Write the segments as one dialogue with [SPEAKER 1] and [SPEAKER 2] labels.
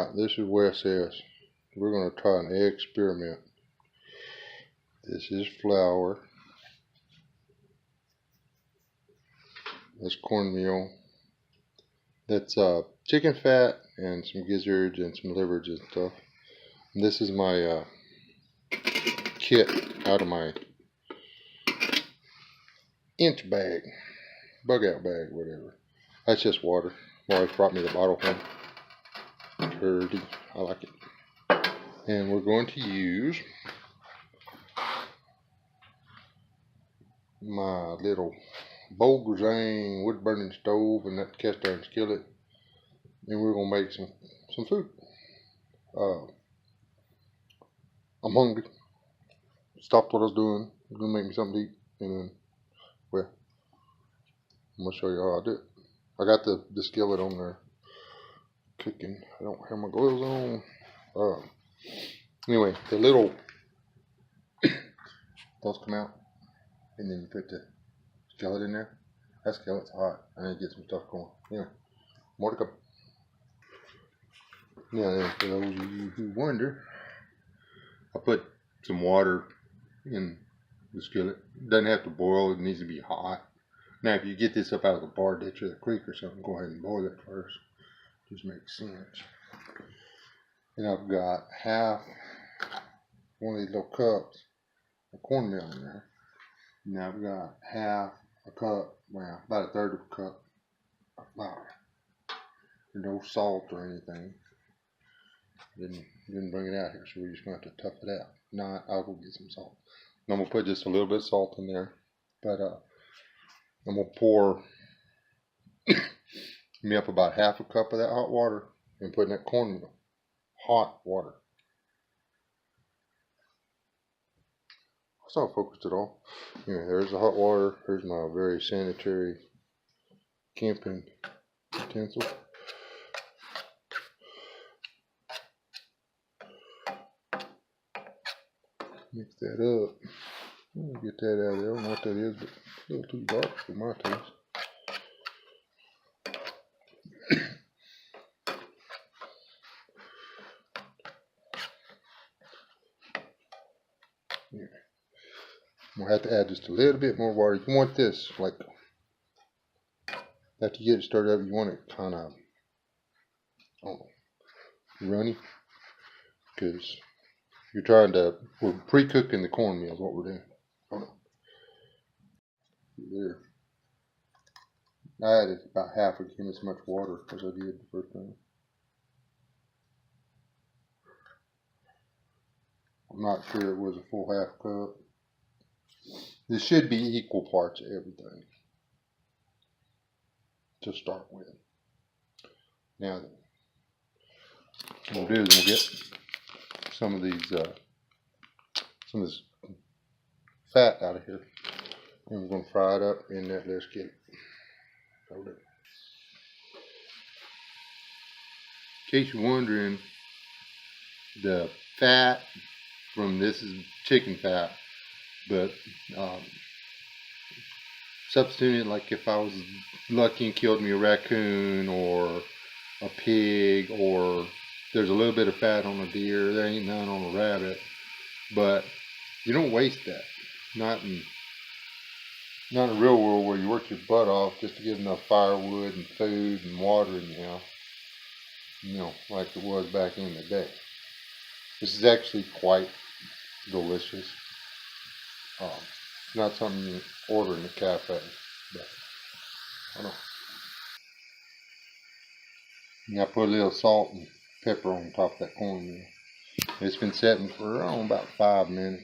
[SPEAKER 1] Alright, this is where it says we're going to try an egg experiment. This is flour. That's cornmeal. That's chicken fat and some gizzards and some livers and stuff. And this is my kit out of my inch bag, bug out bag, whatever. That's just water. My wife brought me the bottle home. Dirty. I like it. And we're going to use my little Volgelzang wood burning stove and that cast iron skillet, and we're gonna make some food. I'm hungry. Stopped what I was doing. I'm gonna make me something to eat, and then, well, I'm gonna show you how I do it. I got the skillet on there cooking. I don't have my gloves on. Anyway, the little those come out, and then you put the skillet in there. That skillet's hot. I need to get some stuff going. Anyway, more to come. Now then, for those of you who wonder, I put some water in the skillet. It doesn't have to boil. It needs to be hot. Now, if you get this up out of the bar ditch or the creek or something, go ahead and boil it first. Just makes sense. And I've got half one of these little cups of cornmeal in there. Now I've got half a cup, well, about a third of a cup of flour. No salt or anything. Didn't bring it out here, so we're just going to have to tough it out. Not, I'll go get some salt. And I'm going to put just a little bit of salt in there. But I'm going to pour me up about half a cup of that hot water and put in that cornmeal. Hot water. It's not focused at all. Yeah, there's the hot water. Here's my very sanitary camping utensil. Mix that up. Get that out of there. I don't know what that is, but a little too dark for my taste. Yeah. I'm going to have to add just a little bit more water. You want this, like, after you get it started up, you want it kind of, I don't know, runny. Because we're pre-cooking the cornmeal is what we're doing. Hold on. There. I added about half again as much water as I did the first time. I'm not sure it was a full half cup. This should be equal parts of everything to start with. Now, what we'll do is we'll get some of this fat out of here, and we're going to fry it up in that little skillet. Hold it. In case you're wondering, the fat from this is chicken fat, but substituting it, like if I was lucky and killed me a raccoon or a pig, or there's a little bit of fat on a deer, there ain't none on a rabbit, but you don't waste that. Not in the real world where you work your butt off just to get enough firewood and food and water in your house, you know, like it was back in the day. This is actually quite delicious. Not something you order in a cafe, but I don't know. And I put a little salt and pepper on top of that cornmeal. It's been setting for about 5 minutes.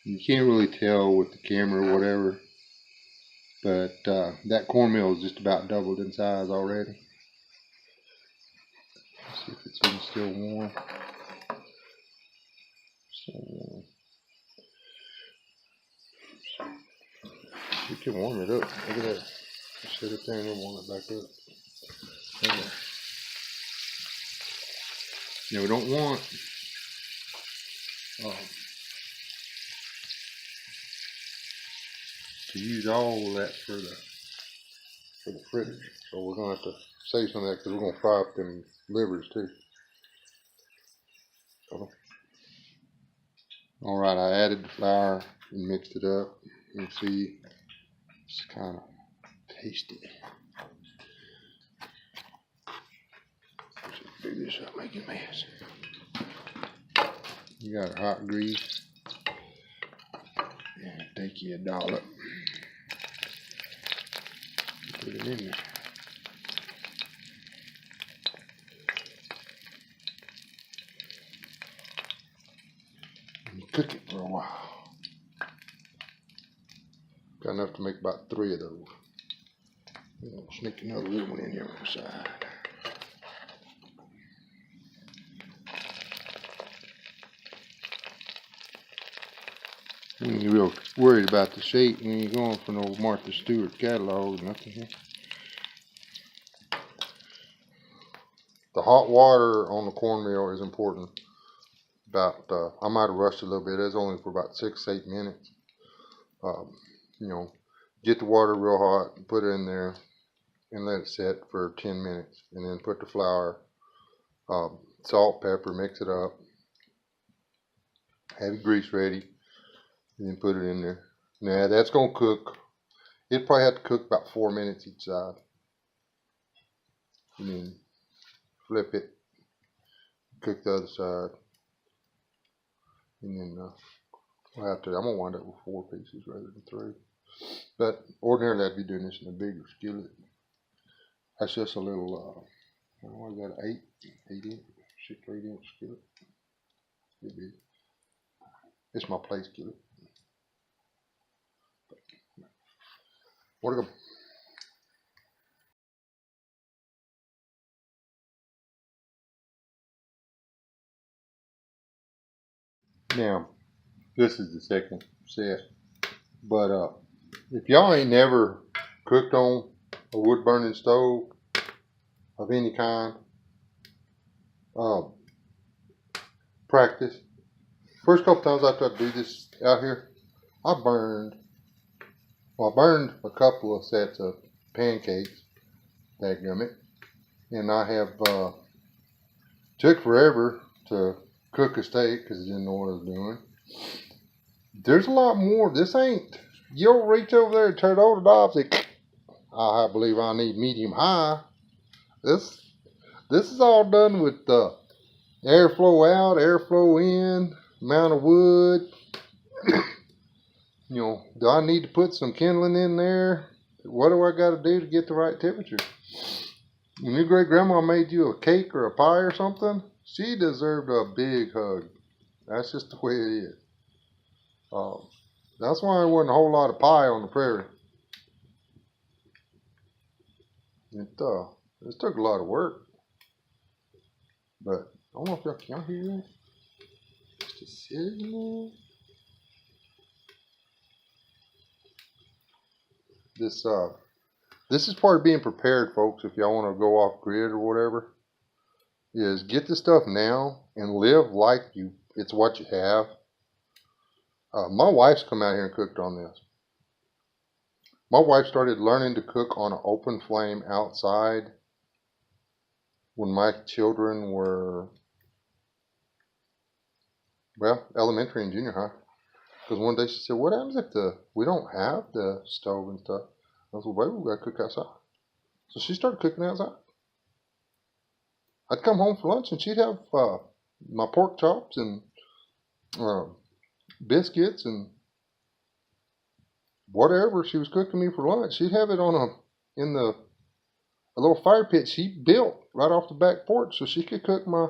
[SPEAKER 1] You can't really tell with the camera or whatever, but that cornmeal is just about doubled in size already. Let's see if it's even still warm. Still warm. You can warm it up. Look at that. Set it there and then warm it back up. Anyway. Now we don't want to use all that for the for the fritters. So we're gonna have to save some of that because we're gonna fry up them livers too. So, all right, I added the flour and mixed it up. You can see it's kind of tasty. Let's do this up, make a mess. You got a hot grease. And take you a dollop. Put it in there. And you cook it for a while. Got enough to make about 3 of those. We'll sneak another little one in here on the side. When you're real worried about the shape when you're going for no Martha Stewart catalog or nothing here. The hot water on the cornmeal is important. About I might have rushed a little bit. It's only for about 6 to 8 minutes. You know, get the water real hot, put it in there, and let it set for 10 minutes, and then put the flour, salt, pepper, mix it up. Have your grease ready. And then put it in there. Now that's gonna cook. It probably have to cook about 4 minutes each side. And then flip it, cook the other side, and then we'll have to. I'm gonna wind up with 4 pieces rather than 3. But ordinarily I'd be doing this in a bigger skillet. That's just a little. I got an 8-inch, 6 or 8-inch skillet. It's my plate skillet. What are now? This is the second set, but if y'all ain't never cooked on a wood burning stove of any kind, practice. First couple times I tried to do this out here, I burned a couple of sets of pancakes, dadgummit, and I have took forever to cook a steak because I didn't know what I was doing. There's a lot more. This ain't, you don't reach over there and turn over the knob and say, I believe I need medium high. This is all done with airflow out, airflow in, amount of wood. You know, do I need to put some kindling in there? What do I got to do to get the right temperature? When your great grandma made you a cake or a pie or something, she deserved a big hug. That's just the way it is. That's why there wasn't a whole lot of pie on the prairie. It took a lot of work. But I don't know if y'all can hear that. Just sitting there. This is part of being prepared, folks. If y'all want to go off grid or whatever, is get this stuff now and live like it's what you have. My wife's come out here and cooked on this. My wife started learning to cook on an open flame outside when my children were, well, elementary and junior high. Because one day she said, what happens if we don't have the stove and stuff? I said, well, baby, we got to cook outside. So she started cooking outside. I'd come home for lunch and she'd have my pork chops and biscuits and whatever she was cooking me for lunch. She'd have it in a little fire pit she built right off the back porch so she could cook my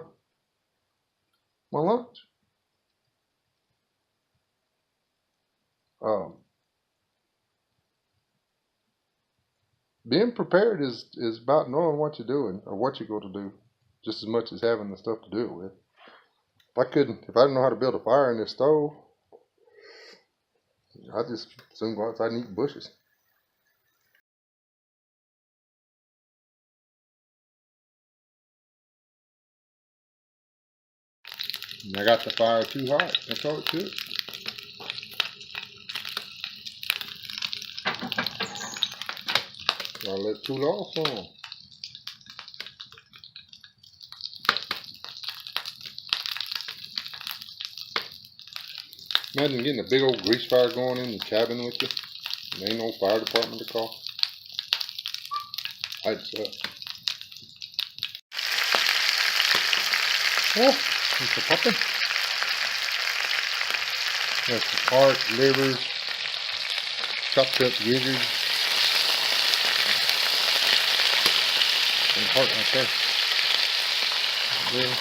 [SPEAKER 1] lunch. Being prepared is about knowing what you're doing or what you're going to do, just as much as having the stuff to do it with. If I didn't know how to build a fire in this stove, I'd just soon go outside and eat bushes. And I got the fire too hot. That's all it took. Gotta let it cool off some. Imagine getting a big old grease fire going in the cabin with you. There ain't no fire department to call. I'd suck. Oh, it's a popping. That's the heart, liver, chopped up gizzard, and heart right there. There.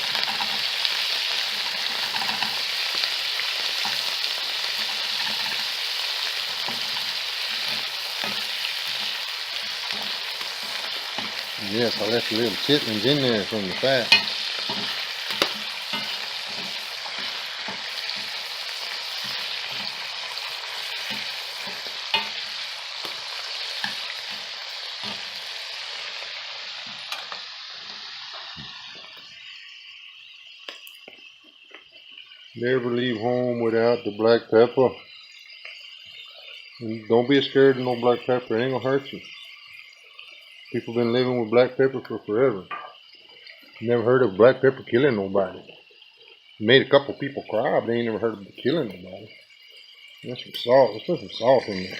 [SPEAKER 1] Yes, I left the little chitlins in there from the fat. Never leave home without the black pepper. And don't be scared of no black pepper. It ain't gonna hurt you. People been living with black pepper for forever. Never heard of black pepper killing nobody. Made a couple people cry, but they ain't never heard of it killing nobody. That's some salt. Let's put some salt in there.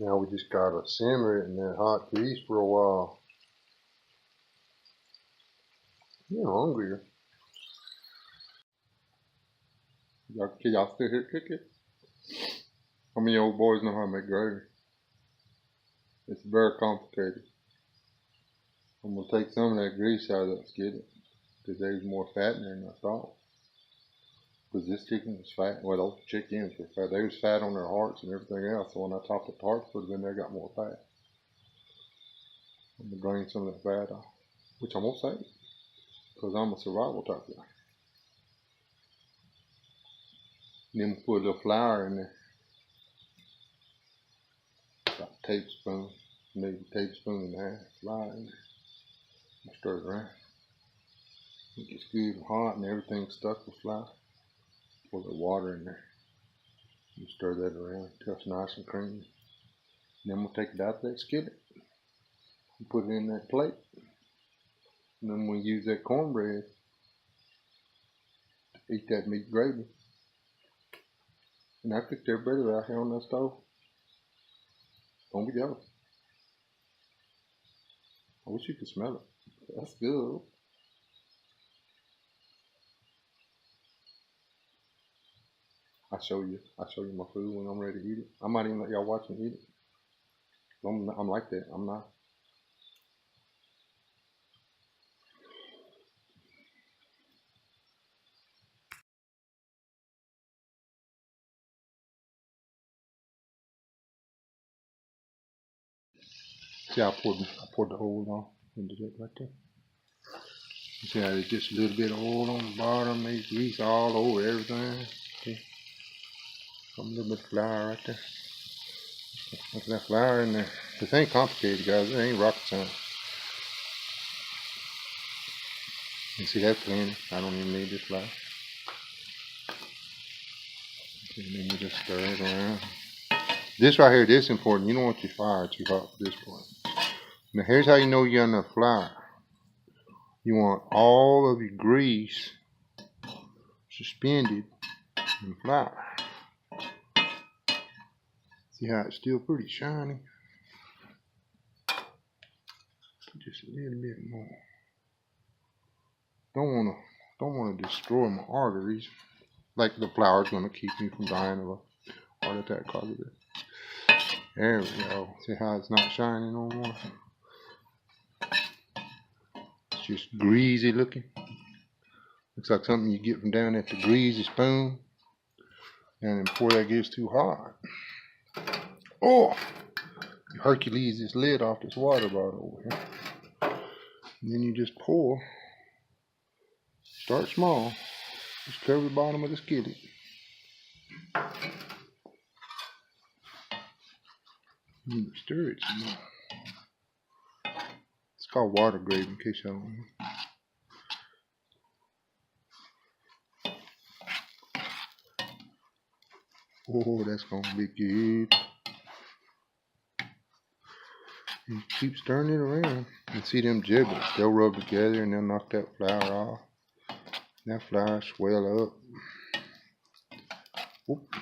[SPEAKER 1] Now we just gotta simmer it in that hot grease for a while. You're hungry. Y'all still here cooking? How many old boys know how to make gravy? It's very complicated. I'm gonna take some of that grease out of that skillet because there's more fat in there than I thought. Because this chicken was fat. Well, those chickens were fat. They was fat on their hearts and everything else. So when I topped the hearts, put it in there, got more fat. I'm gonna drain some of that fat off, which I'm gonna save because I'm a survival type guy. And then we'll put a little flour in there. About a tablespoon, maybe a tablespoon and a half flour in there. Stir it around. It gets good and hot and everything's stuck with flour. Pour the water in there. You stir that around until it's nice and creamy. Then we'll take it out of that skillet and put it in that plate. And then we'll use that cornbread to eat that meat gravy. And I cooked everybody out here on that stove. Don't be jealous. I wish you could smell it. That's good. I'll show you my food when I'm ready to eat it. I might even let y'all watch me eat it. I'm like that. I'm not. See, I poured the oil off into that right there. You see how there's just a little bit of oil on the bottom, there's grease all over everything. See? A little bit of flour right there. Look at that flour in there. This ain't complicated, guys. It ain't rocket science. You see that plenty? I don't even need this flour. And then you just stir it around. This right here, this is important. You don't want your fire too hot for this point. Now here's how you know you got enough flour. You want all of your grease suspended in flour. See how it's still pretty shiny? Just a little bit more. Don't wanna destroy my arteries. Like the flour's gonna keep me from dying of a heart attack cause of it. There we go. See how it's not shiny no more? It's just greasy looking. Looks like something you get from down at the greasy spoon. And before that gets too hot. Oh! Hercules this lid off this water bottle over here. And then you just pour. Start small. Just cover the bottom of the skillet. You stir it some more. It's called water gravy, in case y'all don't know. Oh, that's gonna be good. And keep stirring it around. And see them giblets, they'll rub together and they'll knock that flour off. That flour swell up. Whoop.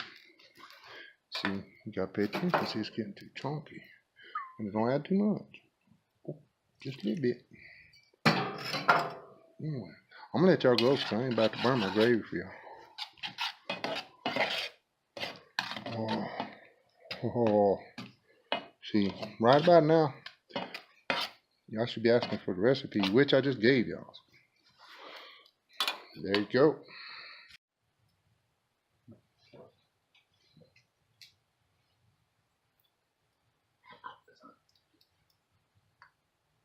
[SPEAKER 1] See, you gotta pay attention. See, it's getting too chunky. And don't add too much. Whoop. Just a little bit. Anyway, I'm gonna let y'all go because I ain't about to burn my gravy for y'all. Oh. See, right about now, y'all should be asking for the recipe, which I just gave y'all. There you go.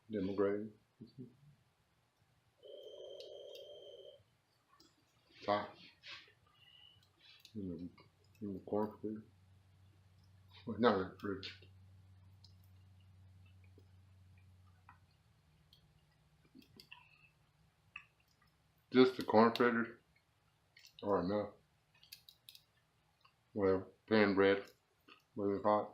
[SPEAKER 1] Then my gravy. Top. In the corn food. Well, not in the fridge. Just the corn fritters are enough. Whatever. Pan bread. Whether it's hot.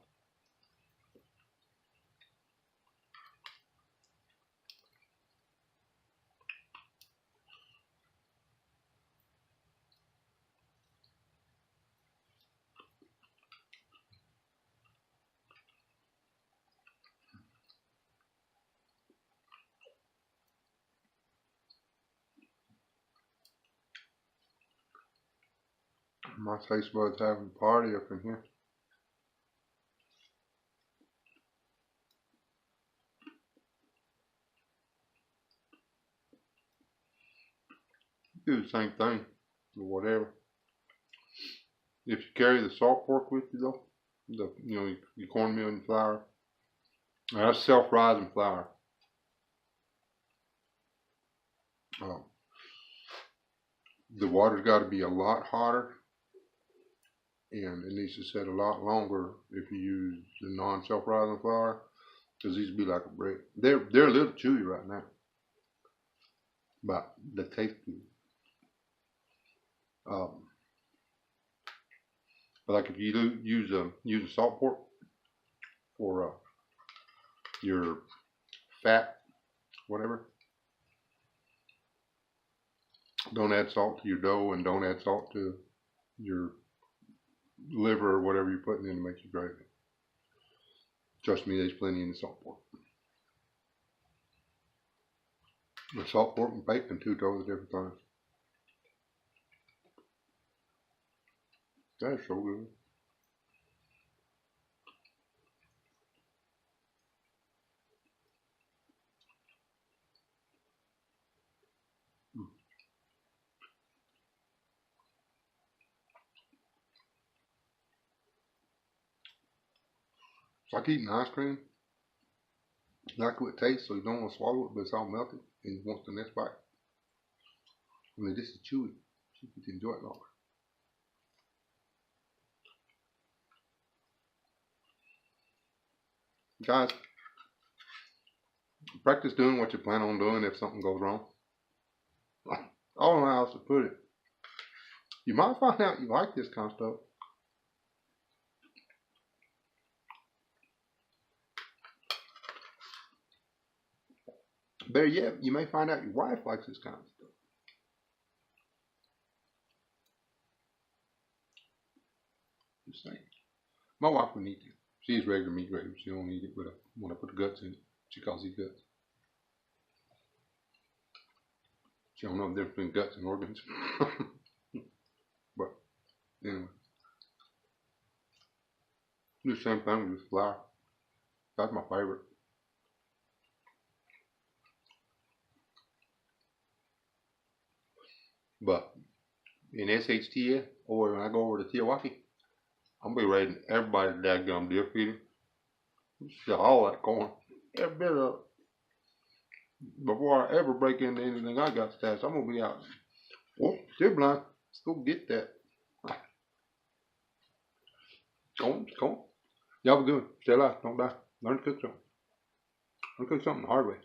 [SPEAKER 1] My taste buds having a party up in here. Do the same thing or whatever. If you carry the salt pork with you though, your cornmeal and flour, that's self-rising flour. The water's got to be a lot hotter, and it needs to set a lot longer if you use the non-self-rising flour, because these be like a bread. They're a little chewy right now, but they taste good. But like if you use a salt pork for your fat, whatever, don't add salt to your dough and don't add salt to your liver or whatever you're putting in to make your gravy. Trust me, there's plenty in the salt pork. The salt pork and bacon too, totally different things. That's so good. It's like eating ice cream. You like what it tastes, so you don't want to swallow it, but it's all melted, and you want the next bite. I mean, this is chewy, so you can enjoy it longer. Guys, practice doing what you plan on doing if something goes wrong. I don't know how else to put it. You might find out you like this kind of stuff. Better yet, you may find out your wife likes this kind of stuff. Just saying. My wife would eat it. She eats regular meat gravy. She don't eat it when I put the guts in it. She calls it guts. She don't know the difference between guts and organs. But anyway, do the same thing with flour. That's my favorite. But in SHTS, or when I go over to Tiawaki, I'm gonna be raiding everybody's dadgum deer feeder. Sell all that corn, every bit of it. Before I ever break into anything I got stashed, I'm gonna be out. Oh, still blind. Let's go get that. Go on. Y'all be good. Stay alive. Don't die. Learn to cook something. I'll cook something the hard way.